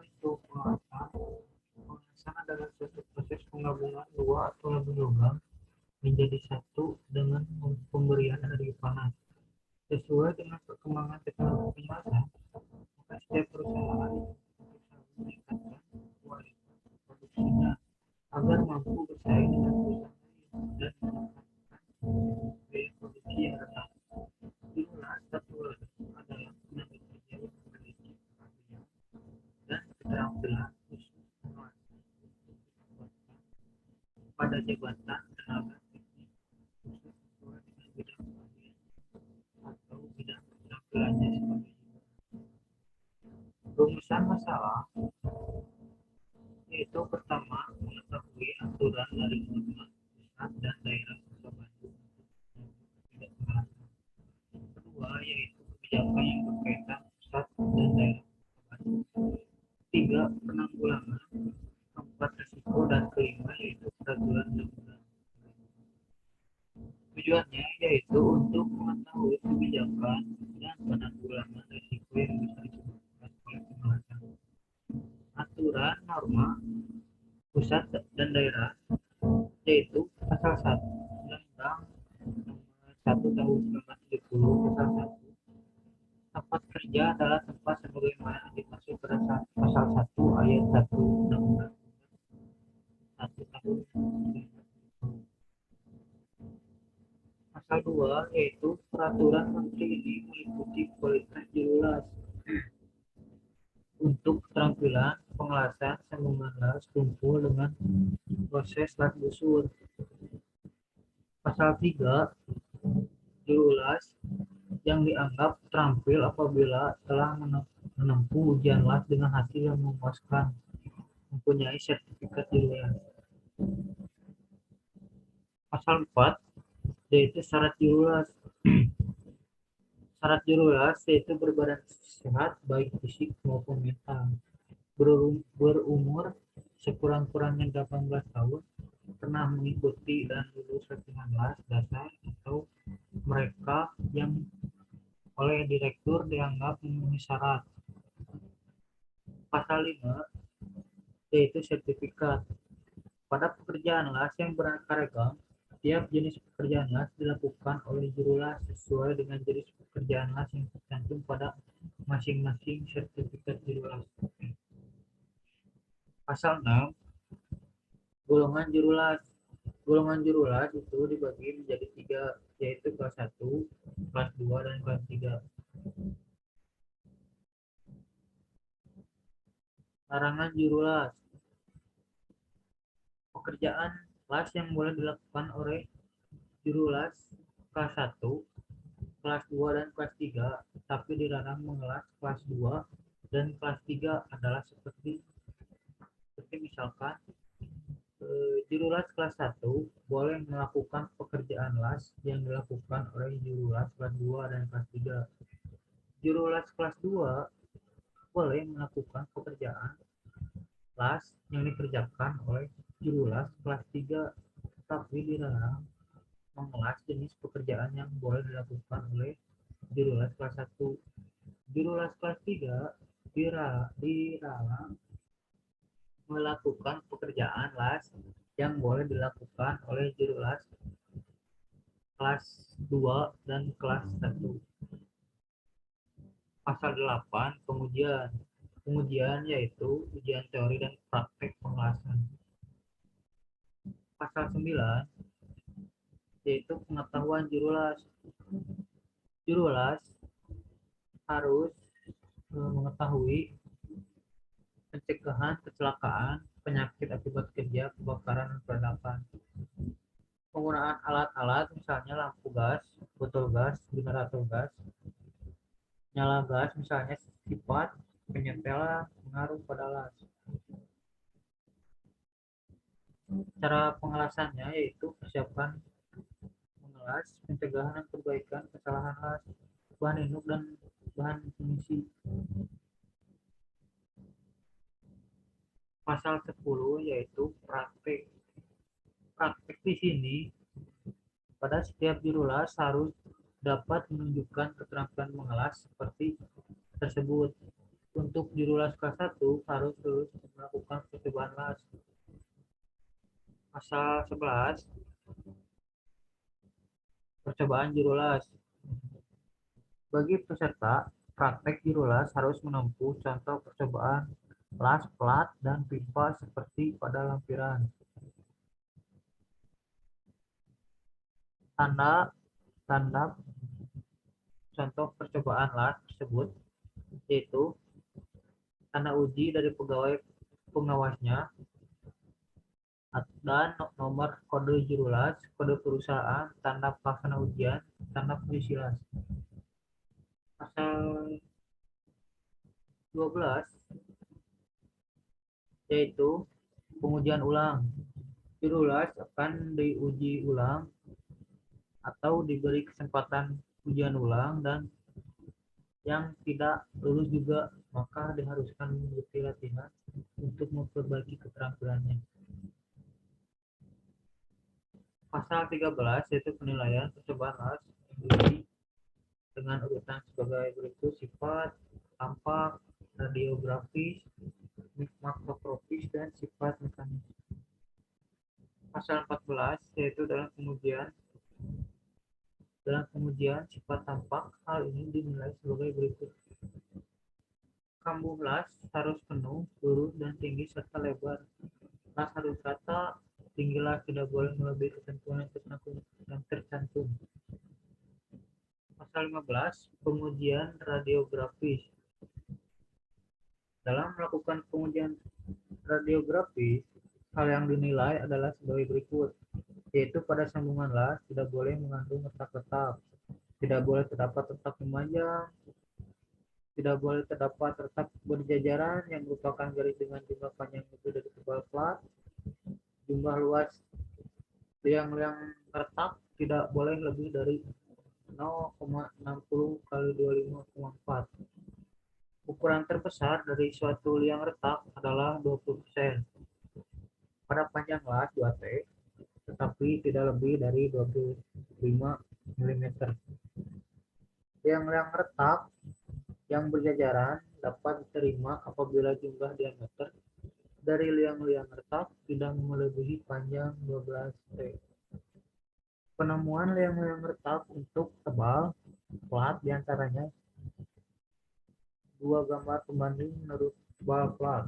Itu pengelasan adalah suatu proses penggabungan dua atau lebih logam menjadi satu dengan pemberian energi panas. Sesuai dengan perkembangan teknologi pengelasan, maka setiap perusahaan meningkatkan kualitas produksinya agar mampu bersaing dengan perusahaan lain dan menekan biaya produksi yang rendah. Inilah satu adalah tenaga kerja yang memiliki keahlian dan keterampilan khusus pada jabatan tenaga teknik khusus sesuai dengan bidang keahlian atau bidang keterampilannya sebagai rumusan masalah, yaitu pertama mengetahui aturan dari norma pusat dan daerah kota Bandung tidak pengalaman. Kedua yaitu kebijakan yang berkaitan pusat dan daerah kota Bandung. Tiga penanggulangan. Keempat risiko dan kelima yaitu peraturan undang-undang. Tujuannya yaitu untuk mengetahui kebijakan dan penanggulangan risiko yang bisa disebabkan oleh pengelasan. Aturan norma pusat dan daerah yaitu pasal 1 Undang-Undang Nomor 1 Tahun 1970 pasal 1. Tempat kerja adalah tempat sebagaimana dimaksud pada pasal 1 ayat 1 Undang-Undang 1 Tahun 1970. Pasal 2 yaitu peraturan menteri ini meliputi kualitas jelas untuk keterampilan pengelasan sambungan las kumpul dengan proses las busur. Pasal 3 jurulas yang dianggap terampil apabila telah menempuh ujian las dengan hasil yang memuaskan, mempunyai sertifikat jurulas. Pasal 4 yaitu syarat jurulas. Syarat jurulas yaitu berbadan sehat baik fisik maupun mental, berumur sekurang-kurangnya 18 tahun, pernah mengikuti dan lulus latihan las dasar atau mereka yang oleh direktur dianggap memenuhi syarat. Pasal 5 yaitu sertifikat. Pada pekerjaan las yang beraneka ragam, tiap jenis pekerjaan las dilakukan oleh juru las sesuai dengan jenis pekerjaan las yang tercantum pada masing-masing sertifikat juru las. Pasal 6 golongan juru las. Golongan juru las itu dibagi menjadi 3 yaitu kelas 1, kelas 2 dan kelas 3. Larangan juru las. Pekerjaan las yang boleh dilakukan oleh juru las kelas 1, kelas 2 dan kelas 3, tapi dilarang mengelas kelas 2 dan kelas 3 adalah seperti misalkan juru las kelas 1 boleh melakukan pekerjaan las yang dilakukan oleh juru las kelas 2 dan kelas 3. Juru las kelas 2 boleh melakukan pekerjaan las yang dikerjakan oleh juru las kelas 3, tapi dilarang mengelas jenis pekerjaan yang boleh dilakukan oleh juru las kelas 1. Juru las kelas 3 dilarang melakukan pekerjaan las yang boleh dilakukan oleh juru las kelas 2 dan kelas 1. Pasal 8 pengujian. Pengujian yaitu ujian teori dan praktek pengelasan. Pasal 9 yaitu pengetahuan juru las. Juru las harus mengetahui pencegahan kecelakaan, penyakit akibat kerja, kebakaran, dan peledakan. Penggunaan alat-alat misalnya lampu gas, botol gas, generator gas, nyala gas misalnya sifat penyetelan pengaruh pada las. Cara pengelasannya yaitu persiapan mengelas, pencegahan dan perbaikan kesalahan las, bahan induk dan bahan pengisi. Pasal 10 yaitu praktek. Praktek di sini pada setiap juru las harus dapat menunjukkan keterampilan mengelas seperti tersebut. Untuk juru las kelas 1 harus terus melakukan percobaan las. Pasal 11, percobaan juru las. Bagi peserta, praktek juru las harus menempuh contoh percobaan las plat dan pipa seperti pada lampiran. Tanda contoh percobaan las tersebut yaitu tanda uji dari pegawai pengawasnya dan nomor kode juru las, kode perusahaan, tanda pelaksana ujian, tanda posisi las. Pasal 12 yaitu pengujian ulang. Juru las akan diuji ulang atau diberi kesempatan ujian ulang, dan yang tidak lulus juga maka diharuskan mengikuti latihan untuk memperbaiki keterampilannya. Pasal 13 yaitu penilaian percobaan las yang diuji dengan urutan sebagai berikut: sifat, tampak, radiografis, makroskopis, dan sifat mekanis. Pasal 14 yaitu dalam pengujian sifat tampak, hal ini dinilai sebagai berikut: kambuh las harus penuh, lurus, dan tinggi serta lebar. Las harus rata, tinggi las tidak boleh melebihi ketentuan yang tercantum. Pasal 15, pengujian radiografis. Dalam melakukan pengujian radiografis, hal yang dinilai adalah sebagai berikut, yaitu pada sambungan las tidak boleh mengandung retak-retak, tidak boleh terdapat retak memanjang, tidak boleh terdapat retak berjajaran yang merupakan garis dengan jumlah panjang lebih dari tebal plat, jumlah luas liang-liang retak tidak boleh lebih dari 0,60 kali 25,4. Ukuran terbesar dari suatu liang retak adalah 20% pada panjang las 2T, tetapi tidak lebih dari 25 mm. Liang-liang retak yang berjajaran dapat diterima apabila jumlah diameter dari liang-liang retak tidak melebihi panjang 12T. Penemuan liang-liang retak untuk tebal plat diantaranya dua gambar pembanding menurut tebal plat.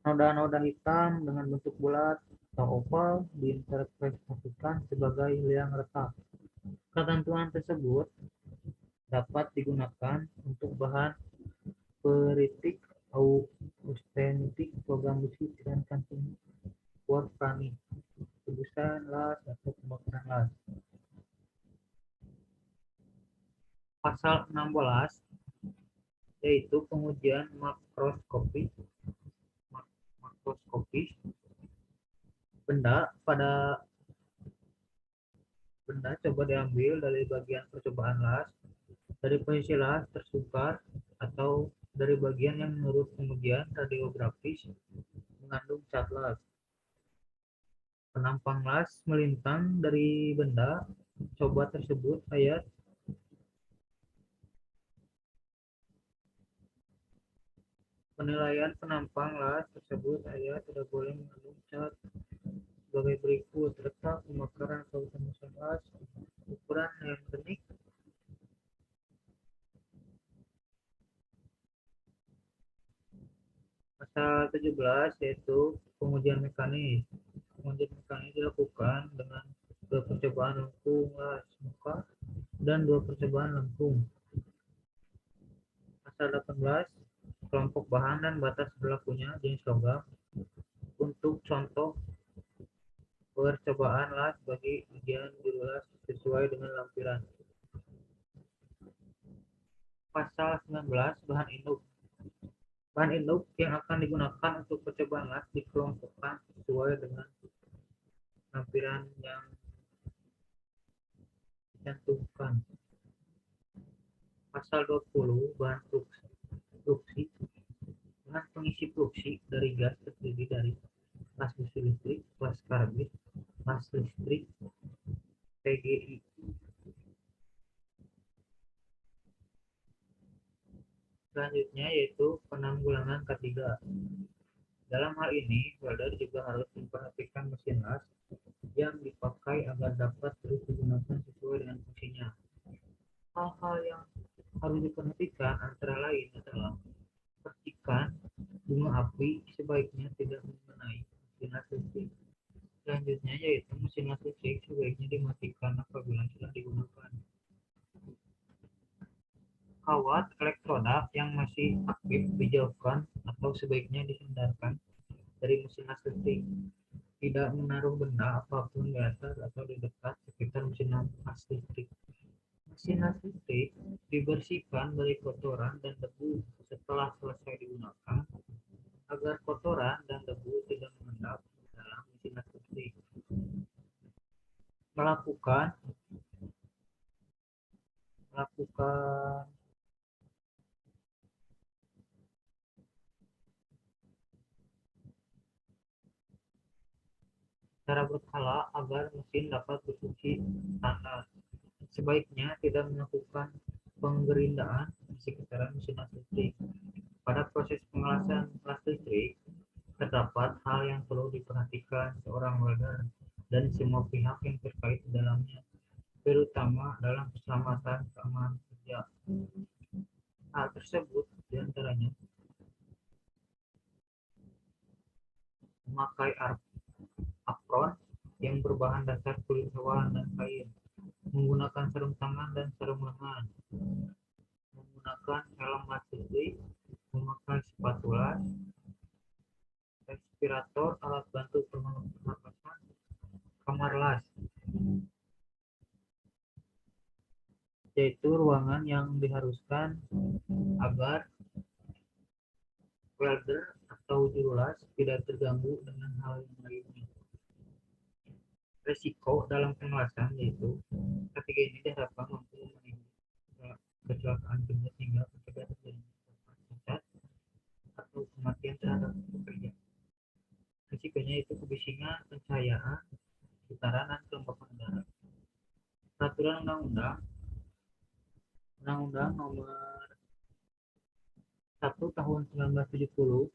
Noda-noda hitam dengan bentuk bulat atau oval diinterpretasikan sebagai liang retak. Ketentuan tersebut dapat digunakan untuk bahan peritik austenitik, program besi, dan kantung warprani, tebusan las, atau pembakaran las. Pasal 16 yaitu pengujian makroskopis. Benda coba diambil dari bagian percobaan las, dari posisi las tersukar, atau dari bagian yang menurut pengujian radiografis mengandung cat las. Penampang las melintang dari benda coba tersebut ayat penilaian penampang las tersebut ayat tidak boleh mengandung cat sebagai berikut: retak, pembakaran, atau tembusan las, ukuran yang benik. Pasal 17 yaitu pengujian mekanis. Pengujian mekanis dilakukan dengan 2 percobaan lengkung las muka dan 2 percobaan lengkung. Pasal 18, kelompok bahan dan batas berlakunya jenis logam. Untuk contoh percobaan las bagi ujian juru las sesuai dengan lampiran. Pasal 19, bahan induk. Bahan induk yang akan digunakan untuk percobaan las dikelompokkan sesuai dengan lampiran yang dicantumkan. Pasal 20, bahan fluksi. Bahan pengisi fluksi dari gas terdiri dari las besi listrik, las karbit, las listrik, PGI. Selanjutnya yaitu penanggulangan ketiga. Dalam hal ini, welder juga harus memperhatikan mesin las yang dipakai agar dapat terus digunakan sesuai dengan fungsinya. Hal-hal yang harus diperhatikan antara lain adalah percikan bunga api sebaiknya tidak mengenai mesin las listrik. Selanjutnya yaitu mesin las listrik sebaiknya dimatikan apabila sudah digunakan. Kawat elektroda yang masih aktif dijauhkan atau sebaiknya dihindarkan dari mesin las listrik. Tidak menaruh benda apapun di atas atau di dekat sekitar mesin las listrik. Mesin las listrik dibersihkan dari kotoran dan debu setelah selesai digunakan agar kotoran dan debu tidak mengendap di dalam mesin las listrik. Melakukan melakukan secara berkala agar mesin dapat berfungsi standar. Sebaiknya tidak melakukan penggerindaan di sekitaran mesin las listrik. Pada proses pengelasan las listrik, terdapat hal yang perlu diperhatikan seorang welder dan semua pihak yang terkait di dalamnya, terutama dalam keselamatan keamanan kerja. Hal tersebut diantaranya memakai apron yang berbahan dasar kulit hewan dan kain, menggunakan sarung tangan dan sarung lengan, menggunakan helm las listrik, memakai sepatu las, respirator alat bantu pernapasan, kamar las, yaitu ruangan yang diharuskan agar welder atau juru las tidak terganggu dengan hal yang lainnya. Resiko dalam pengelasan yaitu ketiga ini diharapkan mampu meminimalisir kecelakaan kerja sehingga mencegah terjadinya korban cacat atau kematian terhadap pekerja. Risikonya itu kebisingan, pencahayaan, getaran, dan kelembapan udara. Peraturan Undang-Undang Nomor 1 Tahun 1970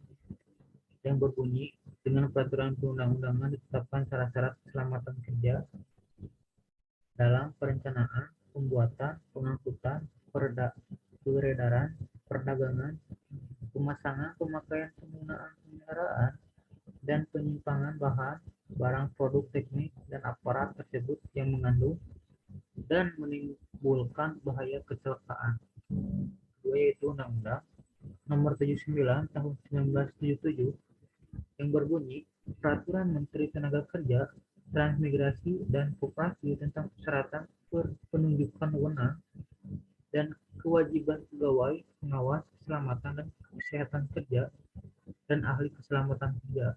yang berbunyi dengan peraturan perundang-undangan ditetapkan syarat-syarat keselamatan kerja dalam perencanaan, pembuatan, pengangkutan, peredaran, perdagangan, pemasangan, pemakaian, penggunaan kendaraan, dan penyimpangan bahan, barang, produk, teknik, dan aparat tersebut yang mengandung dan menimbulkan bahaya kecelakaan. Kedua yaitu Undang-Undang Nomor 79 Tahun 1977 yang berbunyi Peraturan Menteri Tenaga Kerja, Transmigrasi, dan Koperasi tentang persyaratan penunjukan wewenang dan kewajiban pegawai pengawas keselamatan dan kesehatan kerja dan ahli keselamatan kerja.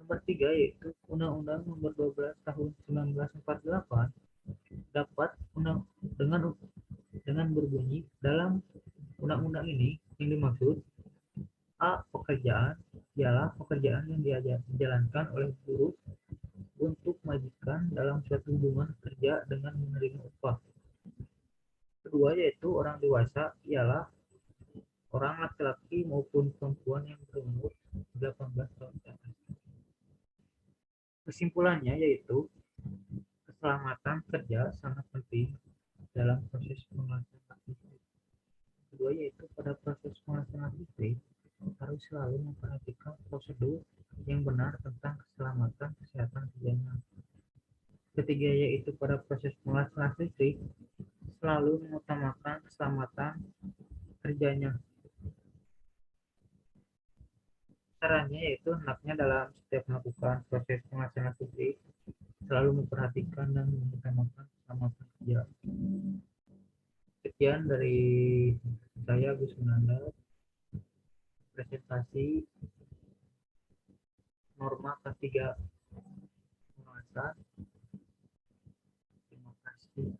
Nomor 3 yaitu Undang-Undang Nomor 12 Tahun 1948 dapat dengan berbunyi dalam undang-undang ini yang dimaksud A. Pekerjaan ialah pekerjaan yang dijalankan oleh buruh untuk majikan dalam suatu hubungan kerja dengan menerima upah. Kedua yaitu orang dewasa ialah orang laki-laki maupun perempuan yang berumur 18 tahun ke atas. Kesimpulannya yaitu keselamatan kerja sangat penting dalam proses pengelasan listrik. Kedua yaitu pada proses pengelasan listrik harus selalu memperhatikan prosedur yang benar tentang keselamatan kesehatan kerjanya. Ketiga yaitu pada proses pengelasan listrik selalu mengutamakan keselamatan kerjanya. Caranya yaitu hendaknya dalam setiap melakukan proses pengelasan listrik selalu memperhatikan dan mengutamakan keselamatan kerja. Sekian dari saya Gus Munanda, presentasi norma ketiga pengelasan. Terima kasih.